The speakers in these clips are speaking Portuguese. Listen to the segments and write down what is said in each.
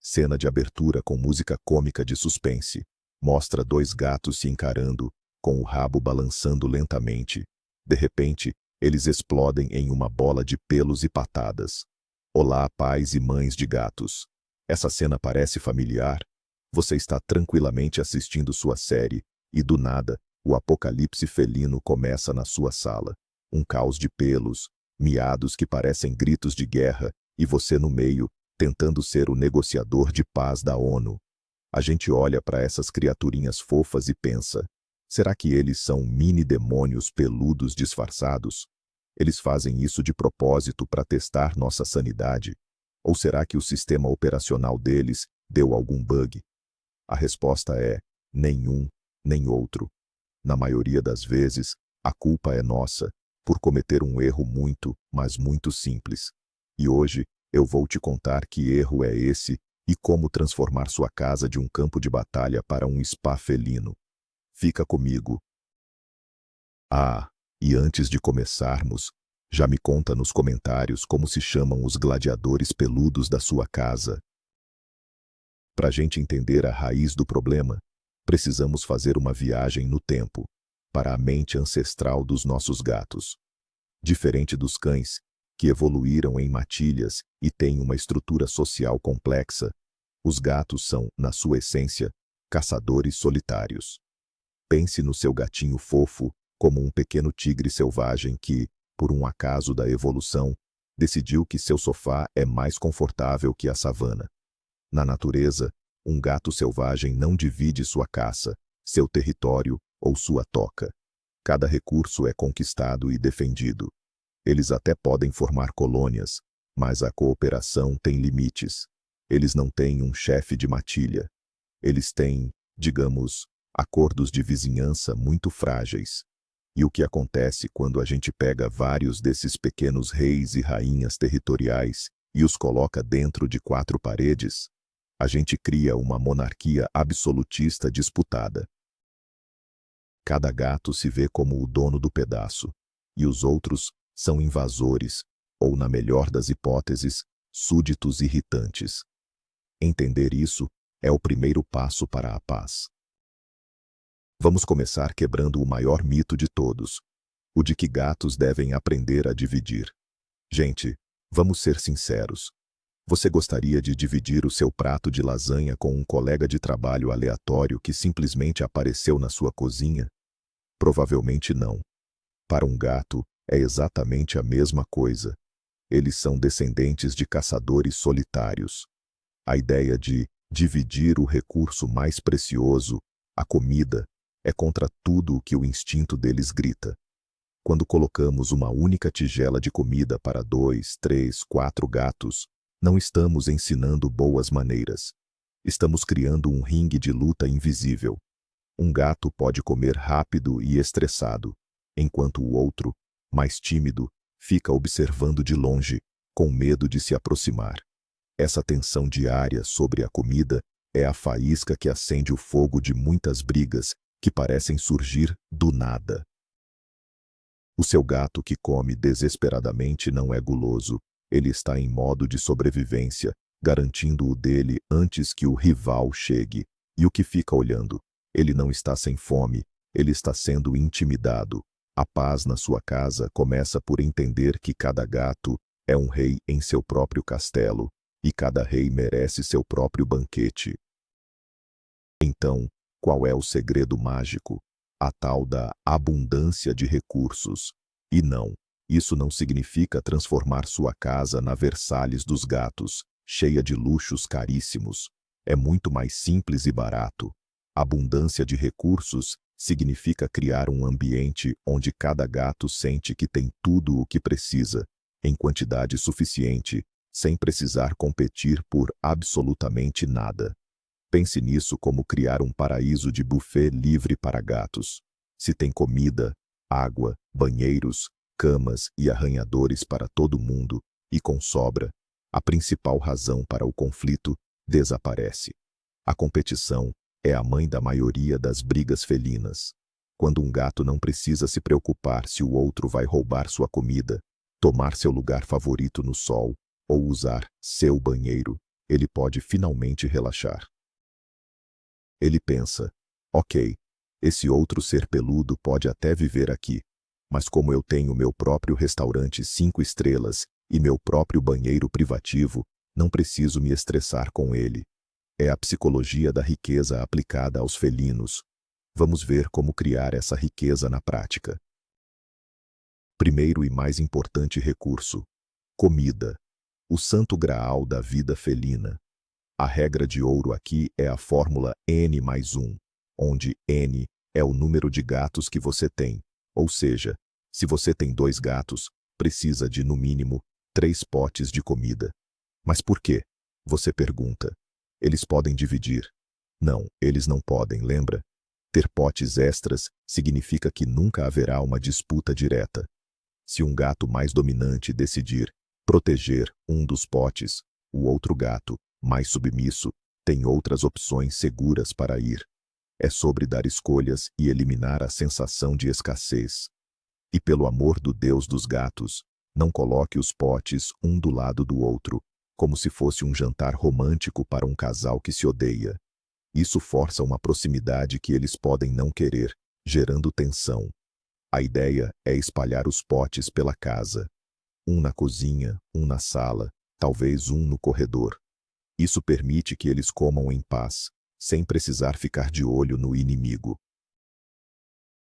Cena de abertura com música cômica de suspense. Mostra dois gatos se encarando, com o rabo balançando lentamente. De repente, eles explodem em uma bola de pelos e patadas. Olá, pais e mães de gatos. Essa cena parece familiar? Você está tranquilamente assistindo sua série, e do nada, o apocalipse felino começa na sua sala. Um caos de pelos, miados que parecem gritos de guerra, e você no meio, tentando ser o negociador de paz da ONU. A gente olha para essas criaturinhas fofas e pensa: será que eles são mini-demônios peludos disfarçados? Eles fazem isso de propósito para testar nossa sanidade? Ou será que o sistema operacional deles deu algum bug? A resposta é: nenhum, nem outro. Na maioria das vezes, a culpa é nossa, por cometer um erro muito, mas muito simples. E hoje, eu vou te contar que erro é esse e como transformar sua casa de um campo de batalha para um spa felino. Fica comigo. Ah, e antes de começarmos, já me conta nos comentários como se chamam os gladiadores peludos da sua casa. Para a gente entender a raiz do problema, precisamos fazer uma viagem no tempo, para a mente ancestral dos nossos gatos. Diferente dos cães, que evoluíram em matilhas e têm uma estrutura social complexa, os gatos são, na sua essência, caçadores solitários. Pense no seu gatinho fofo como um pequeno tigre selvagem que, por um acaso da evolução, decidiu que seu sofá é mais confortável que a savana. Na natureza, um gato selvagem não divide sua caça, seu território ou sua toca. Cada recurso é conquistado e defendido. Eles até podem formar colônias, mas a cooperação tem limites. Eles não têm um chefe de matilha. Eles têm, digamos, acordos de vizinhança muito frágeis. E o que acontece quando a gente pega vários desses pequenos reis e rainhas territoriais e os coloca dentro de quatro paredes? A gente cria uma monarquia absolutista disputada. Cada gato se vê como o dono do pedaço, e os outros são invasores, ou, na melhor das hipóteses, súditos irritantes. Entender isso é o primeiro passo para a paz. Vamos começar quebrando o maior mito de todos, o de que gatos devem aprender a dividir. Gente, vamos ser sinceros. Você gostaria de dividir o seu prato de lasanha com um colega de trabalho aleatório que simplesmente apareceu na sua cozinha? Provavelmente não. Para um gato, é exatamente a mesma coisa. Eles são descendentes de caçadores solitários. A ideia de dividir o recurso mais precioso, a comida, é contra tudo o que o instinto deles grita. Quando colocamos uma única tigela de comida para 2, 3, 4 gatos, não estamos ensinando boas maneiras. Estamos criando um ringue de luta invisível. Um gato pode comer rápido e estressado, enquanto o outro, mais tímido, fica observando de longe, com medo de se aproximar. Essa tensão diária sobre a comida é a faísca que acende o fogo de muitas brigas que parecem surgir do nada. O seu gato que come desesperadamente não é guloso, ele está em modo de sobrevivência, garantindo o dele antes que o rival chegue. E o que fica olhando? Ele não está sem fome, ele está sendo intimidado. A paz na sua casa começa por entender que cada gato é um rei em seu próprio castelo, e cada rei merece seu próprio banquete. Então, qual é o segredo mágico? A tal da abundância de recursos. E não, isso não significa transformar sua casa na Versalhes dos gatos, cheia de luxos caríssimos. É muito mais simples e barato. Abundância de recursos significa criar um ambiente onde cada gato sente que tem tudo o que precisa, em quantidade suficiente, sem precisar competir por absolutamente nada. Pense nisso como criar um paraíso de buffet livre para gatos. Se tem comida, água, banheiros, camas e arranhadores para todo mundo, e com sobra, a principal razão para o conflito desaparece. A competição é a mãe da maioria das brigas felinas. Quando um gato não precisa se preocupar se o outro vai roubar sua comida, tomar seu lugar favorito no sol ou usar seu banheiro, ele pode finalmente relaxar. Ele pensa: ok, esse outro ser peludo pode até viver aqui, mas como eu tenho meu próprio restaurante 5 estrelas e meu próprio banheiro privativo, não preciso me estressar com ele. É a psicologia da riqueza aplicada aos felinos. Vamos ver como criar essa riqueza na prática. Primeiro e mais importante recurso: comida. O santo graal da vida felina. A regra de ouro aqui é a fórmula N mais 1, onde N é o número de gatos que você tem. Ou seja, se você tem 2 gatos, precisa de, no mínimo, 3 potes de comida. Mas por quê? Você pergunta. Eles podem dividir. Não, eles não podem, lembra? Ter potes extras significa que nunca haverá uma disputa direta. Se um gato mais dominante decidir proteger um dos potes, o outro gato, mais submisso, tem outras opções seguras para ir. É sobre dar escolhas e eliminar a sensação de escassez. E pelo amor do Deus dos gatos, não coloque os potes um do lado do outro, como se fosse um jantar romântico para um casal que se odeia. Isso força uma proximidade que eles podem não querer, gerando tensão. A ideia é espalhar os potes pela casa. Um na cozinha, um na sala, talvez um no corredor. Isso permite que eles comam em paz, sem precisar ficar de olho no inimigo.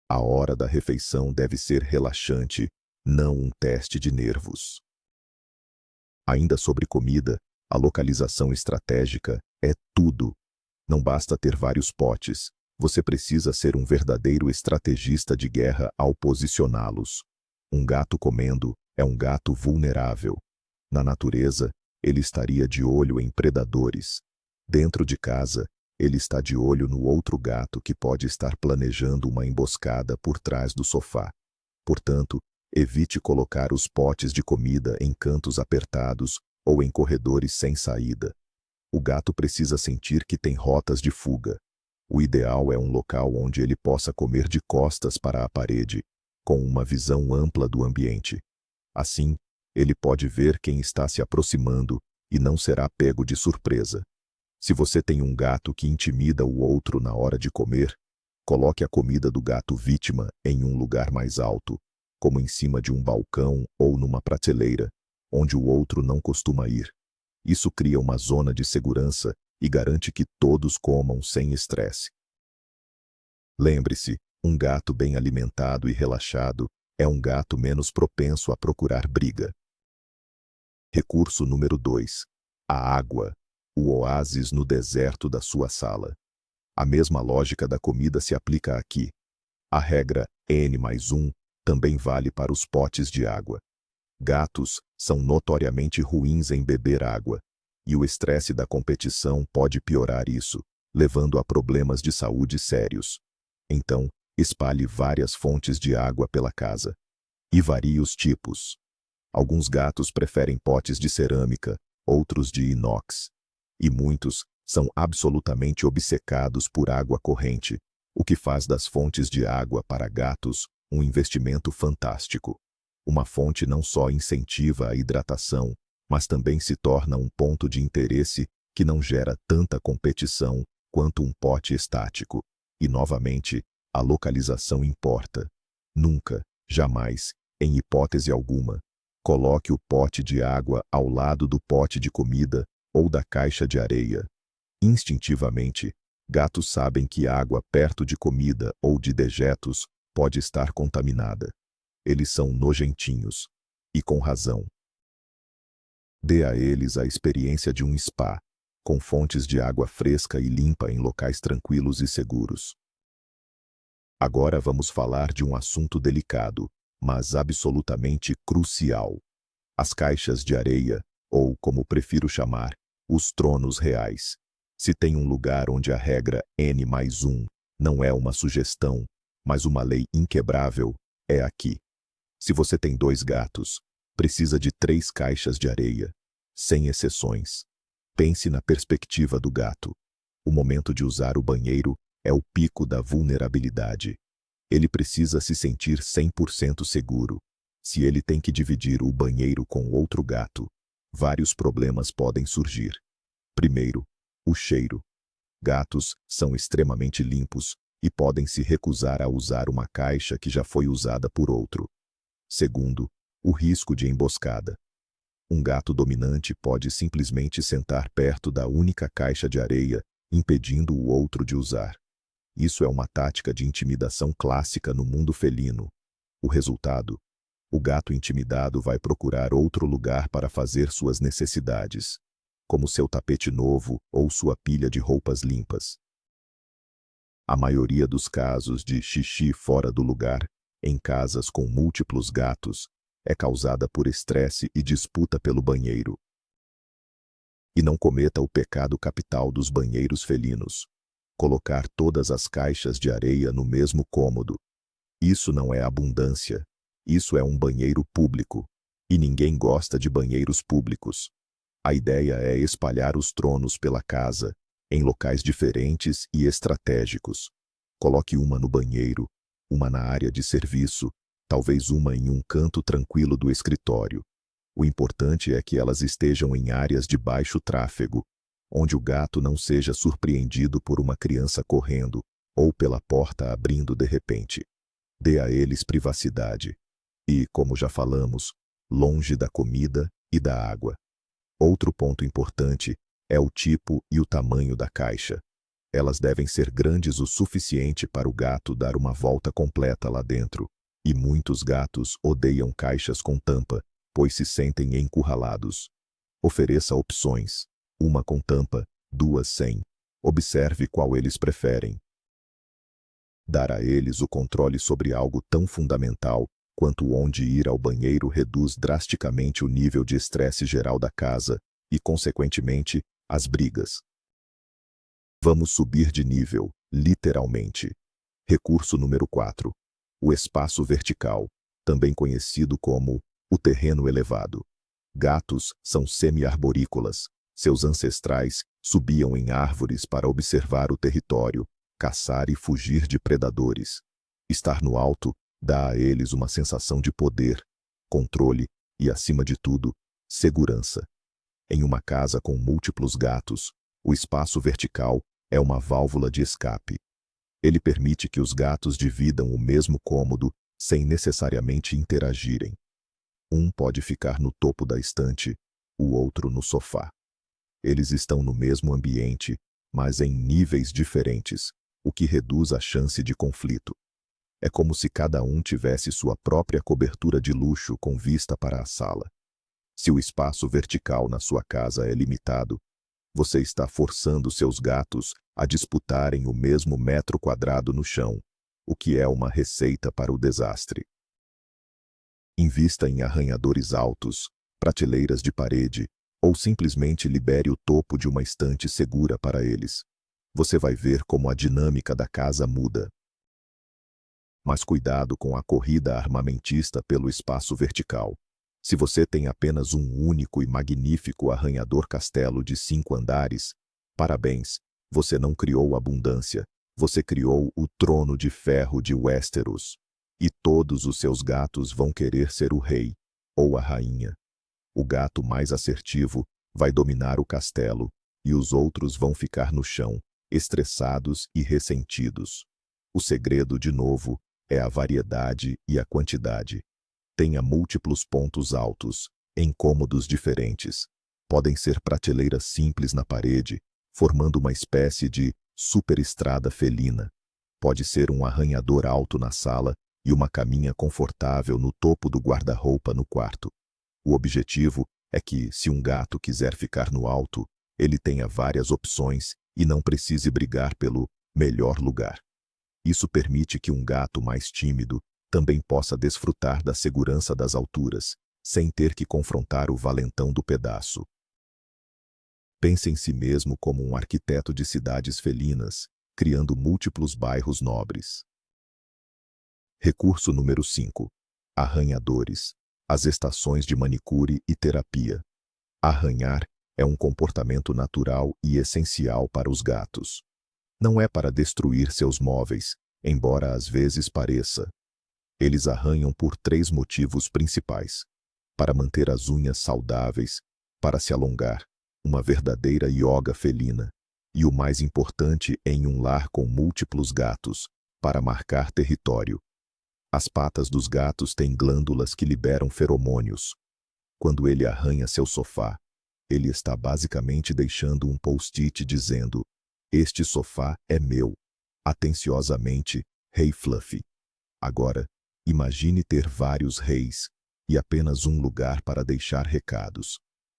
A hora da refeição deve ser relaxante, não um teste de nervos. Ainda sobre comida, a localização estratégica é tudo. Não basta ter vários potes, você precisa ser um verdadeiro estrategista de guerra ao posicioná-los. Um gato comendo é um gato vulnerável. Na natureza, ele estaria de olho em predadores. Dentro de casa, ele está de olho no outro gato que pode estar planejando uma emboscada por trás do sofá. Portanto, evite colocar os potes de comida em cantos apertados ou em corredores sem saída. O gato precisa sentir que tem rotas de fuga. O ideal é um local onde ele possa comer de costas para a parede, com uma visão ampla do ambiente. Assim, ele pode ver quem está se aproximando e não será pego de surpresa. Se você tem um gato que intimida o outro na hora de comer, coloque a comida do gato vítima em um lugar mais alto, como em cima de um balcão ou numa prateleira, onde o outro não costuma ir. Isso cria uma zona de segurança e garante que todos comam sem estresse. Lembre-se, um gato bem alimentado e relaxado é um gato menos propenso a procurar briga. Recurso número 2. A água. O oásis no deserto da sua sala. A mesma lógica da comida se aplica aqui. A regra N mais 1 também vale para os potes de água. Gatos são notoriamente ruins em beber água, e o estresse da competição pode piorar isso, levando a problemas de saúde sérios. Então, espalhe várias fontes de água pela casa. E varie os tipos. Alguns gatos preferem potes de cerâmica, outros de inox. E muitos são absolutamente obcecados por água corrente, o que faz das fontes de água para gatos um investimento fantástico. Uma fonte não só incentiva a hidratação, mas também se torna um ponto de interesse que não gera tanta competição quanto um pote estático. E, novamente, a localização importa. Nunca, jamais, em hipótese alguma, coloque o pote de água ao lado do pote de comida ou da caixa de areia. Instintivamente, gatos sabem que água perto de comida ou de dejetos pode estar contaminada. Eles são nojentinhos. E com razão. Dê a eles a experiência de um spa, com fontes de água fresca e limpa em locais tranquilos e seguros. Agora vamos falar de um assunto delicado, mas absolutamente crucial. As caixas de areia, ou como prefiro chamar, os tronos reais. Se tem um lugar onde a regra N mais 1 não é uma sugestão, mas uma lei inquebrável, é aqui. Se você tem 2 gatos, precisa de 3 caixas de areia, sem exceções. Pense na perspectiva do gato. O momento de usar o banheiro é o pico da vulnerabilidade. Ele precisa se sentir 100% seguro. Se ele tem que dividir o banheiro com outro gato, vários problemas podem surgir. Primeiro, o cheiro. Gatos são extremamente limpos e podem se recusar a usar uma caixa que já foi usada por outro. Segundo, o risco de emboscada. Um gato dominante pode simplesmente sentar perto da única caixa de areia, impedindo o outro de usar. Isso é uma tática de intimidação clássica no mundo felino. O resultado? O gato intimidado vai procurar outro lugar para fazer suas necessidades, como seu tapete novo ou sua pilha de roupas limpas. A maioria dos casos de xixi fora do lugar, em casas com múltiplos gatos, é causada por estresse e disputa pelo banheiro. E não cometa o pecado capital dos banheiros felinos: colocar todas as caixas de areia no mesmo cômodo. Isso não é abundância. Isso é um banheiro público. E ninguém gosta de banheiros públicos. A ideia é espalhar os tronos pela casa, em locais diferentes e estratégicos. Coloque uma no banheiro, uma na área de serviço, talvez uma em um canto tranquilo do escritório. O importante é que elas estejam em áreas de baixo tráfego, onde o gato não seja surpreendido por uma criança correndo ou pela porta abrindo de repente. Dê a eles privacidade. E, como já falamos, longe da comida e da água. Outro ponto importante é o tipo e o tamanho da caixa. Elas devem ser grandes o suficiente para o gato dar uma volta completa lá dentro. E muitos gatos odeiam caixas com tampa, pois se sentem encurralados. Ofereça opções: uma com tampa, duas sem. Observe qual eles preferem. Dar a eles o controle sobre algo tão fundamental quanto onde ir ao banheiro reduz drasticamente o nível de estresse geral da casa e, consequentemente, as brigas. Vamos subir de nível, literalmente. Recurso número 4. O espaço vertical, também conhecido como o terreno elevado. Gatos são semi-arborícolas. Seus ancestrais subiam em árvores para observar o território, caçar e fugir de predadores. Estar no alto dá a eles uma sensação de poder, controle e, acima de tudo, segurança. Em uma casa com múltiplos gatos, o espaço vertical é uma válvula de escape. Ele permite que os gatos dividam o mesmo cômodo sem necessariamente interagirem. Um pode ficar no topo da estante, o outro no sofá. Eles estão no mesmo ambiente, mas em níveis diferentes, o que reduz a chance de conflito. É como se cada um tivesse sua própria cobertura de luxo com vista para a sala. Se o espaço vertical na sua casa é limitado, você está forçando seus gatos a disputarem o mesmo metro quadrado no chão, o que é uma receita para o desastre. Invista em arranhadores altos, prateleiras de parede, ou simplesmente libere o topo de uma estante segura para eles. Você vai ver como a dinâmica da casa muda. Mas cuidado com a corrida armamentista pelo espaço vertical. Se você tem apenas um único e magnífico arranhador-castelo de 5 andares, parabéns, você não criou abundância, você criou o trono de ferro de Westeros. E todos os seus gatos vão querer ser o rei, ou a rainha. O gato mais assertivo vai dominar o castelo, e os outros vão ficar no chão, estressados e ressentidos. O segredo, de novo, é a variedade e a quantidade. Tenha múltiplos pontos altos, em cômodos diferentes. Podem ser prateleiras simples na parede, formando uma espécie de superestrada felina. Pode ser um arranhador alto na sala e uma caminha confortável no topo do guarda-roupa no quarto. O objetivo é que, se um gato quiser ficar no alto, ele tenha várias opções e não precise brigar pelo melhor lugar. Isso permite que um gato mais tímido também possa desfrutar da segurança das alturas, sem ter que confrontar o valentão do pedaço. Pense em si mesmo como um arquiteto de cidades felinas, criando múltiplos bairros nobres. Recurso número 5. Arranhadores. As estações de manicure e terapia. Arranhar é um comportamento natural e essencial para os gatos. Não é para destruir seus móveis, embora às vezes pareça. Eles arranham por 3 motivos principais: para manter as unhas saudáveis, para se alongar, uma verdadeira yoga felina. E o mais importante em um lar com múltiplos gatos, para marcar território. As patas dos gatos têm glândulas que liberam feromônios. Quando ele arranha seu sofá, ele está basicamente deixando um post-it dizendo: "Este sofá é meu. Atenciosamente, Rei Fluffy." Agora, imagine ter vários reis e apenas um lugar para deixar recados.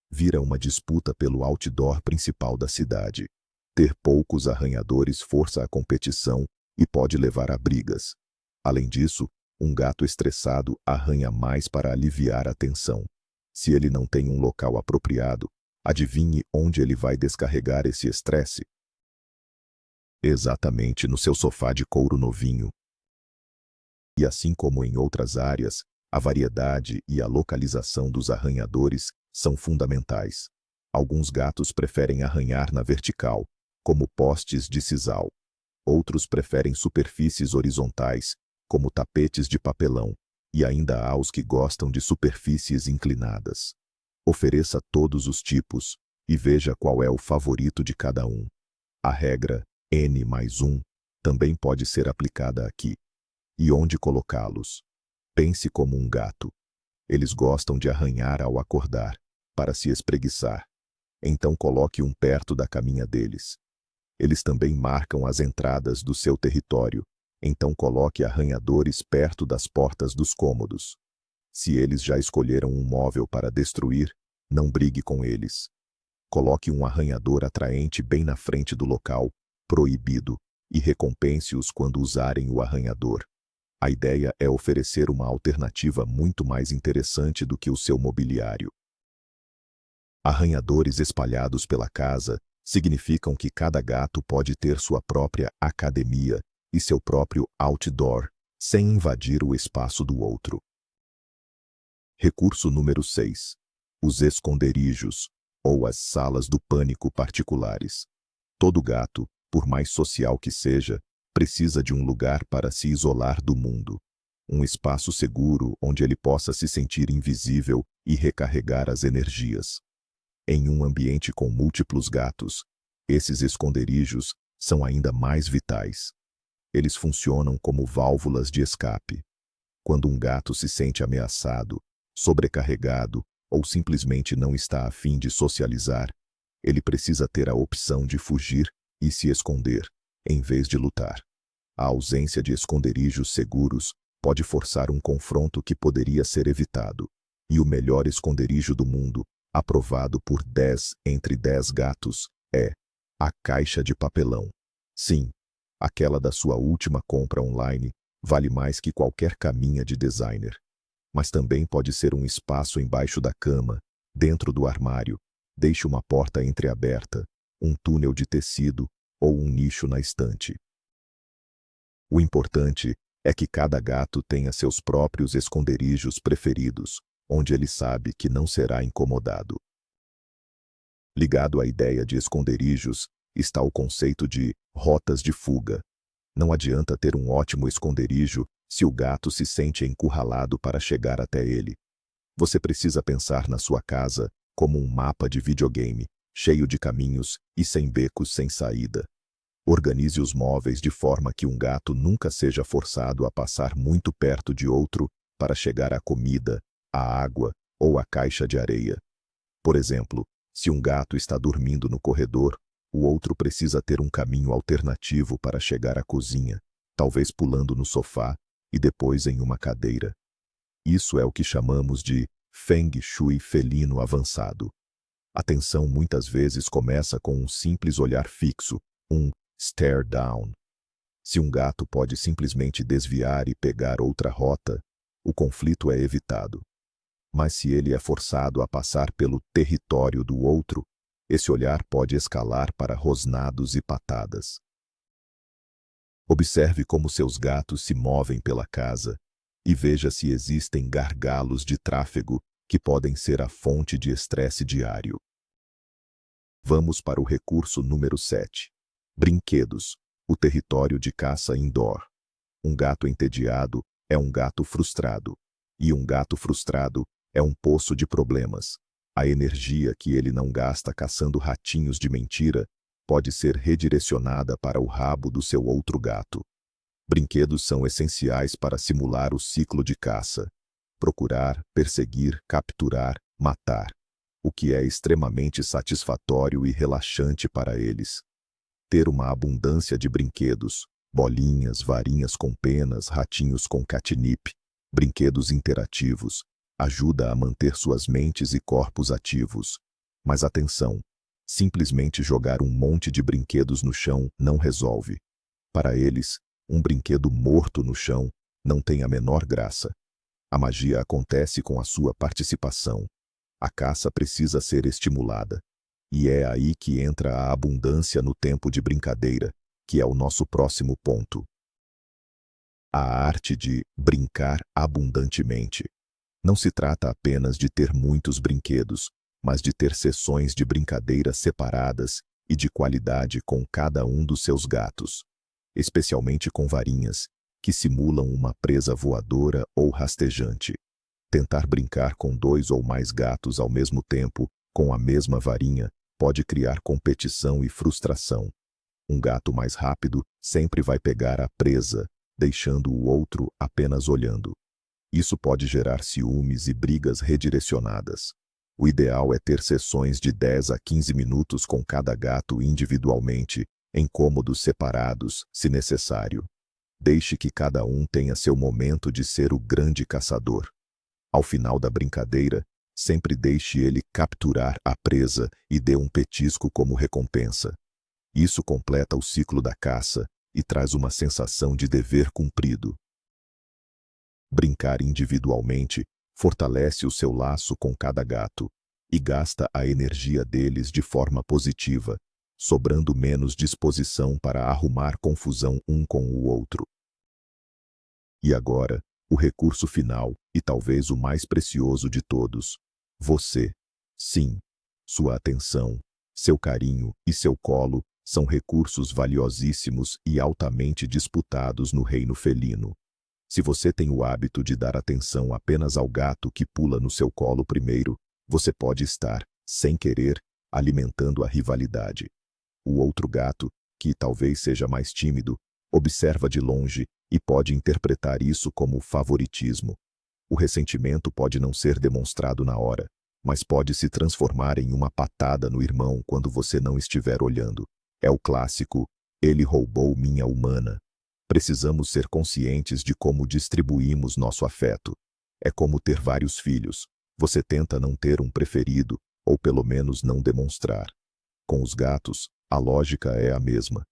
Vira uma disputa pelo outdoor principal da cidade. Ter poucos arranhadores força a competição e pode levar a brigas. Além disso, um gato estressado arranha mais para aliviar a tensão. Se ele não tem um local apropriado, adivinhe onde ele vai descarregar esse estresse? Exatamente no seu sofá de couro novinho. E assim como em outras áreas, a variedade e a localização dos arranhadores são fundamentais. Alguns gatos preferem arranhar na vertical, como postes de sisal. Outros preferem superfícies horizontais, como tapetes de papelão, e ainda há os que gostam de superfícies inclinadas. Ofereça todos os tipos e veja qual é o favorito de cada um. A regra N+1 também pode ser aplicada aqui. E onde colocá-los? Pense como um gato. Eles gostam de arranhar ao acordar, para se espreguiçar. Então coloque um perto da caminha deles. Eles também marcam as entradas do seu território, então coloque arranhadores perto das portas dos cômodos. Se eles já escolheram um móvel para destruir, não brigue com eles. Coloque um arranhador atraente bem na frente do local proibido e recompense-os quando usarem o arranhador. A ideia é oferecer uma alternativa muito mais interessante do que o seu mobiliário. Arranhadores espalhados pela casa significam que cada gato pode ter sua própria academia e seu próprio outdoor, sem invadir o espaço do outro. Recurso número 6. Os esconderijos, ou as salas do pânico particulares. Todo gato, por mais social que seja, precisa de um lugar para se isolar do mundo. Um espaço seguro onde ele possa se sentir invisível e recarregar as energias. Em um ambiente com múltiplos gatos, esses esconderijos são ainda mais vitais. Eles funcionam como válvulas de escape. Quando um gato se sente ameaçado, sobrecarregado ou simplesmente não está a fim de socializar, ele precisa ter a opção de fugir e se esconder, em vez de lutar. A ausência de esconderijos seguros pode forçar um confronto que poderia ser evitado. E o melhor esconderijo do mundo, aprovado por 10 entre 10 gatos, é a caixa de papelão. Sim, aquela da sua última compra online vale mais que qualquer caminha de designer. Mas também pode ser um espaço embaixo da cama, dentro do armário, deixe uma porta entreaberta, um túnel de tecido ou um nicho na estante. O importante é que cada gato tenha seus próprios esconderijos preferidos, onde ele sabe que não será incomodado. Ligado à ideia de esconderijos está o conceito de rotas de fuga. Não adianta ter um ótimo esconderijo se o gato se sente encurralado para chegar até ele. Você precisa pensar na sua casa como um mapa de videogame, cheio de caminhos e sem becos sem saída. Organize os móveis de forma que um gato nunca seja forçado a passar muito perto de outro para chegar à comida, à água ou à caixa de areia. Por exemplo, se um gato está dormindo no corredor, o outro precisa ter um caminho alternativo para chegar à cozinha, talvez pulando no sofá e depois em uma cadeira. Isso é o que chamamos de Feng Shui felino avançado. A tensão muitas vezes começa com um simples olhar fixo, um stare down. Se um gato pode simplesmente desviar e pegar outra rota, o conflito é evitado. Mas se ele é forçado a passar pelo território do outro, esse olhar pode escalar para rosnados e patadas. Observe como seus gatos se movem pela casa e veja se existem gargalos de tráfego que podem ser a fonte de estresse diário. Vamos para o recurso número 7. Brinquedos, o território de caça indoor. Um gato entediado é um gato frustrado, e um gato frustrado é um poço de problemas. A energia que ele não gasta caçando ratinhos de mentira pode ser redirecionada para o rabo do seu outro gato. Brinquedos são essenciais para simular o ciclo de caça. Procurar, perseguir, capturar, matar. O que é extremamente satisfatório e relaxante para eles. Ter uma abundância de brinquedos, bolinhas, varinhas com penas, ratinhos com catnip, brinquedos interativos, ajuda a manter suas mentes e corpos ativos. Mas atenção, simplesmente jogar um monte de brinquedos no chão não resolve. Para eles, um brinquedo morto no chão não tem a menor graça. A magia acontece com a sua participação. A caça precisa ser estimulada. E é aí que entra a abundância no tempo de brincadeira, que é o nosso próximo ponto. A arte de brincar abundantemente. Não se trata apenas de ter muitos brinquedos, mas de ter sessões de brincadeira separadas e de qualidade com cada um dos seus gatos, especialmente com varinhas, que simulam uma presa voadora ou rastejante. Tentar brincar com 2 ou mais gatos ao mesmo tempo, com a mesma varinha, pode criar competição e frustração. Um gato mais rápido sempre vai pegar a presa, deixando o outro apenas olhando. Isso pode gerar ciúmes e brigas redirecionadas. O ideal é ter sessões de 10 a 15 minutos com cada gato individualmente, em cômodos separados, se necessário. Deixe que cada um tenha seu momento de ser o grande caçador. Ao final da brincadeira, sempre deixe ele capturar a presa e dê um petisco como recompensa. Isso completa o ciclo da caça e traz uma sensação de dever cumprido. Brincar individualmente fortalece o seu laço com cada gato e gasta a energia deles de forma positiva, sobrando menos disposição para arrumar confusão um com o outro. E agora, o recurso final, e talvez o mais precioso de todos. Você. Sim, sua atenção, seu carinho e seu colo são recursos valiosíssimos e altamente disputados no reino felino. Se você tem o hábito de dar atenção apenas ao gato que pula no seu colo primeiro, você pode estar, sem querer, alimentando a rivalidade. O outro gato, que talvez seja mais tímido, observa de longe e pode interpretar isso como favoritismo. O ressentimento pode não ser demonstrado na hora, mas pode se transformar em uma patada no irmão quando você não estiver olhando. É o clássico, ele roubou minha humana. Precisamos ser conscientes de como distribuímos nosso afeto. É como ter vários filhos. Você tenta não ter um preferido, ou pelo menos não demonstrar. Com os gatos, a lógica é a mesma.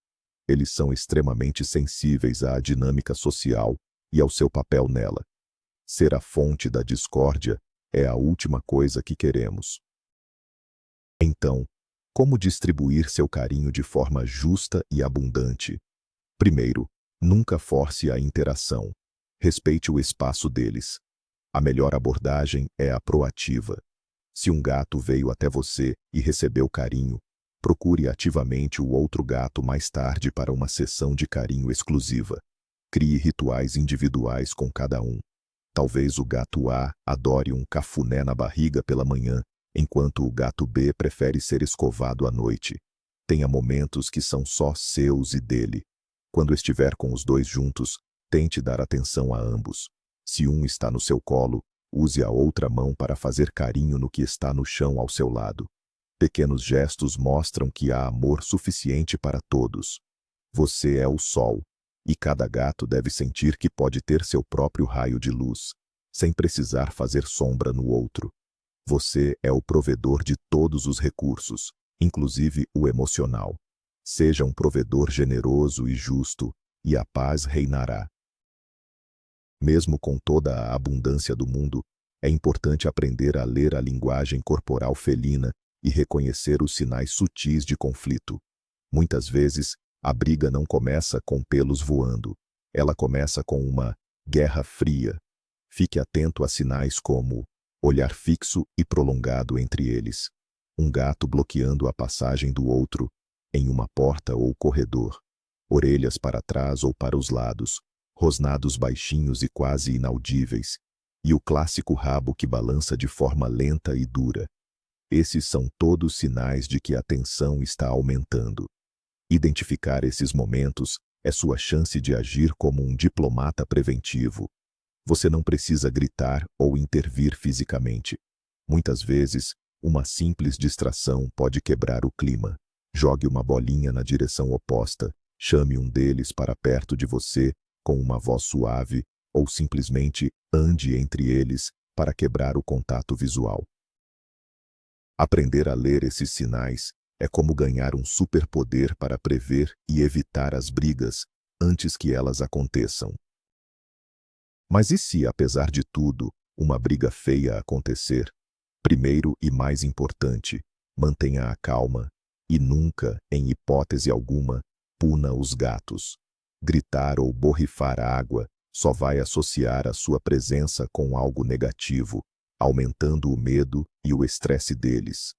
Eles são extremamente sensíveis à dinâmica social e ao seu papel nela. Ser a fonte da discórdia é a última coisa que queremos. Então, como distribuir seu carinho de forma justa e abundante? Primeiro, nunca force a interação. Respeite o espaço deles. A melhor abordagem é a proativa. Se um gato veio até você e recebeu carinho, procure ativamente o outro gato mais tarde para uma sessão de carinho exclusiva. Crie rituais individuais com cada um. Talvez o gato A adore um cafuné na barriga pela manhã, enquanto o gato B prefere ser escovado à noite. Tenha momentos que são só seus e dele. Quando estiver com os dois juntos, tente dar atenção a ambos. Se um está no seu colo, use a outra mão para fazer carinho no que está no chão ao seu lado. Pequenos gestos mostram que há amor suficiente para todos. Você é o sol, e cada gato deve sentir que pode ter seu próprio raio de luz, sem precisar fazer sombra no outro. Você é o provedor de todos os recursos, inclusive o emocional. Seja um provedor generoso e justo, e a paz reinará. Mesmo com toda a abundância do mundo, é importante aprender a ler a linguagem corporal felina e reconhecer os sinais sutis de conflito. Muitas vezes, a briga não começa com pelos voando. Ela começa com uma guerra fria. Fique atento a sinais como olhar fixo e prolongado entre eles, um gato bloqueando a passagem do outro, em uma porta ou corredor, orelhas para trás ou para os lados, rosnados baixinhos e quase inaudíveis, e o clássico rabo que balança de forma lenta e dura. Esses são todos sinais de que a tensão está aumentando. Identificar esses momentos é sua chance de agir como um diplomata preventivo. Você não precisa gritar ou intervir fisicamente. Muitas vezes, uma simples distração pode quebrar o clima. Jogue uma bolinha na direção oposta, chame um deles para perto de você com uma voz suave ou simplesmente ande entre eles para quebrar o contato visual. Aprender a ler esses sinais é como ganhar um superpoder para prever e evitar as brigas antes que elas aconteçam. Mas e se, apesar de tudo, uma briga feia acontecer? Primeiro e mais importante, mantenha a calma e nunca, em hipótese alguma, puna os gatos. Gritar ou borrifar água só vai associar a sua presença com algo negativo, aumentando o medo e o estresse deles.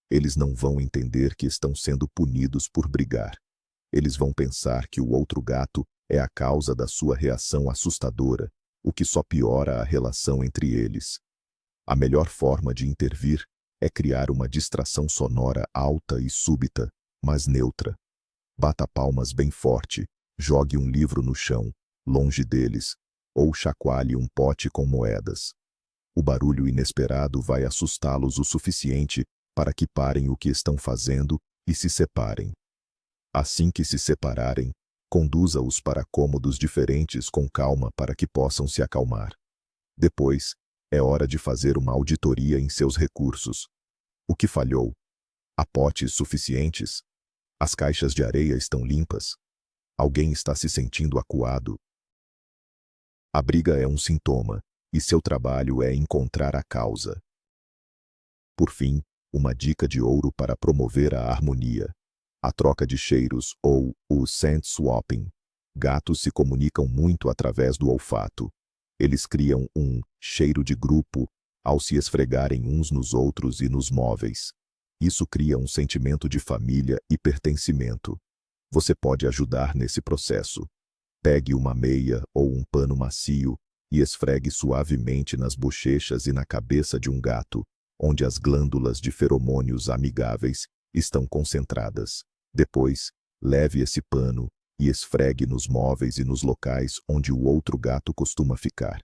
Eles não vão entender que estão sendo punidos por brigar. Eles vão pensar que o outro gato é a causa da sua reação assustadora, o que só piora a relação entre eles. A melhor forma de intervir é criar uma distração sonora alta e súbita, mas neutra. Bata palmas bem forte, jogue um livro no chão, longe deles, ou chacoalhe um pote com moedas. O barulho inesperado vai assustá-los o suficiente para que parem o que estão fazendo e se separem. Assim que se separarem, conduza-os para cômodos diferentes com calma para que possam se acalmar. Depois, é hora de fazer uma auditoria em seus recursos. O que falhou? Há potes suficientes? As caixas de areia estão limpas? Alguém está se sentindo acuado? A briga é um sintoma, e seu trabalho é encontrar a causa. Por fim, uma dica de ouro para promover a harmonia: a troca de cheiros ou o scent swapping. Gatos se comunicam muito através do olfato. Eles criam um cheiro de grupo ao se esfregarem uns nos outros e nos móveis. Isso cria um sentimento de família e pertencimento. Você pode ajudar nesse processo. Pegue uma meia ou um pano macio e esfregue suavemente nas bochechas e na cabeça de um gato, onde as glândulas de feromônios amigáveis estão concentradas. Depois, leve esse pano e esfregue nos móveis e nos locais onde o outro gato costuma ficar.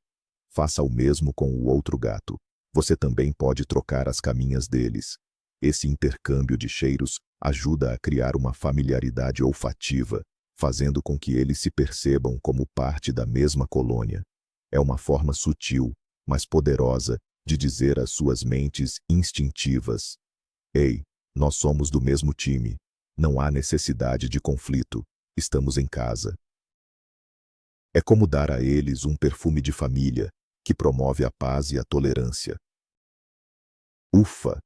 Faça o mesmo com o outro gato. Você também pode trocar as caminhas deles. Esse intercâmbio de cheiros ajuda a criar uma familiaridade olfativa, fazendo com que eles se percebam como parte da mesma colônia. É uma forma sutil, mas poderosa, de dizer às suas mentes instintivas: ei, nós somos do mesmo time. Não há necessidade de conflito. Estamos em casa. É como dar a eles um perfume de família, que promove a paz e a tolerância. Ufa!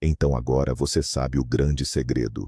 Então agora você sabe o grande segredo.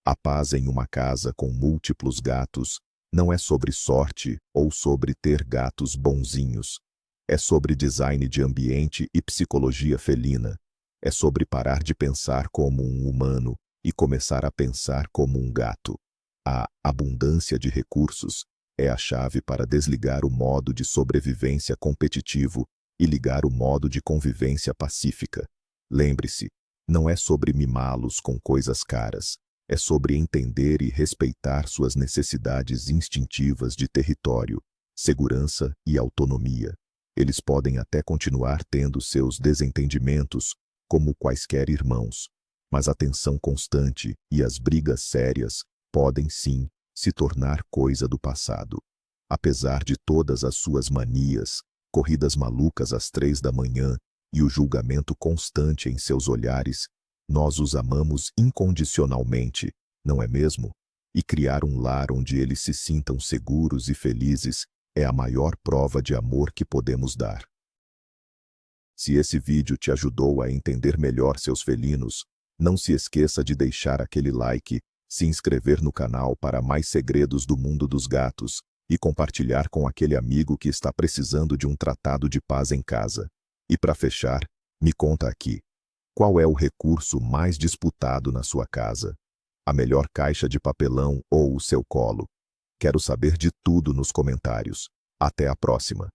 A paz em uma casa com múltiplos gatos não é sobre sorte ou sobre ter gatos bonzinhos. É sobre design de ambiente e psicologia felina. É sobre parar de pensar como um humano e começar a pensar como um gato. A abundância de recursos é a chave para desligar o modo de sobrevivência competitivo e ligar o modo de convivência pacífica. Lembre-se, não é sobre mimá-los com coisas caras. É sobre entender e respeitar suas necessidades instintivas de território, segurança e autonomia. Eles podem até continuar tendo seus desentendimentos, como quaisquer irmãos, mas a tensão constante e as brigas sérias podem sim se tornar coisa do passado. Apesar de todas as suas manias, corridas malucas às 3 da manhã e o julgamento constante em seus olhares, nós os amamos incondicionalmente, não é mesmo? E criar um lar onde eles se sintam seguros e felizes é a maior prova de amor que podemos dar. Se esse vídeo te ajudou a entender melhor seus felinos, não se esqueça de deixar aquele like, se inscrever no canal para mais segredos do mundo dos gatos e compartilhar com aquele amigo que está precisando de um tratado de paz em casa. E para fechar, me conta aqui. Qual é o recurso mais disputado na sua casa? A melhor caixa de papelão ou o seu colo? Quero saber de tudo nos comentários. Até a próxima!